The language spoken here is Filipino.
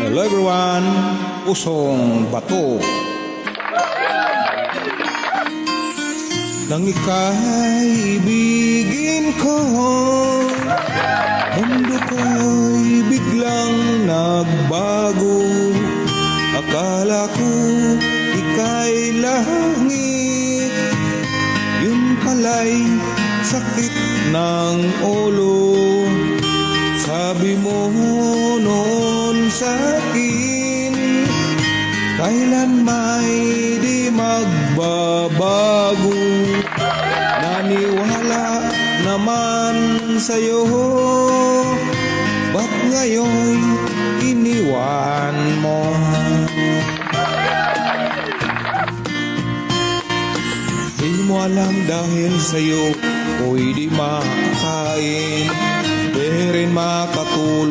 Hello everyone, Pusong Bato. Nang ika'y ibigin ko, mundo ko'y biglang nagbago. Akala ko ika'y langit, yun pala'y sakit ng ulo. Sabi mo noon sa'kin, kailan may di magbabago. Naniwala naman sa'yo, ba't ngayon iniwan mo? Di mo alam dahil sa'yo ko'y di makakain, di rin makatulog.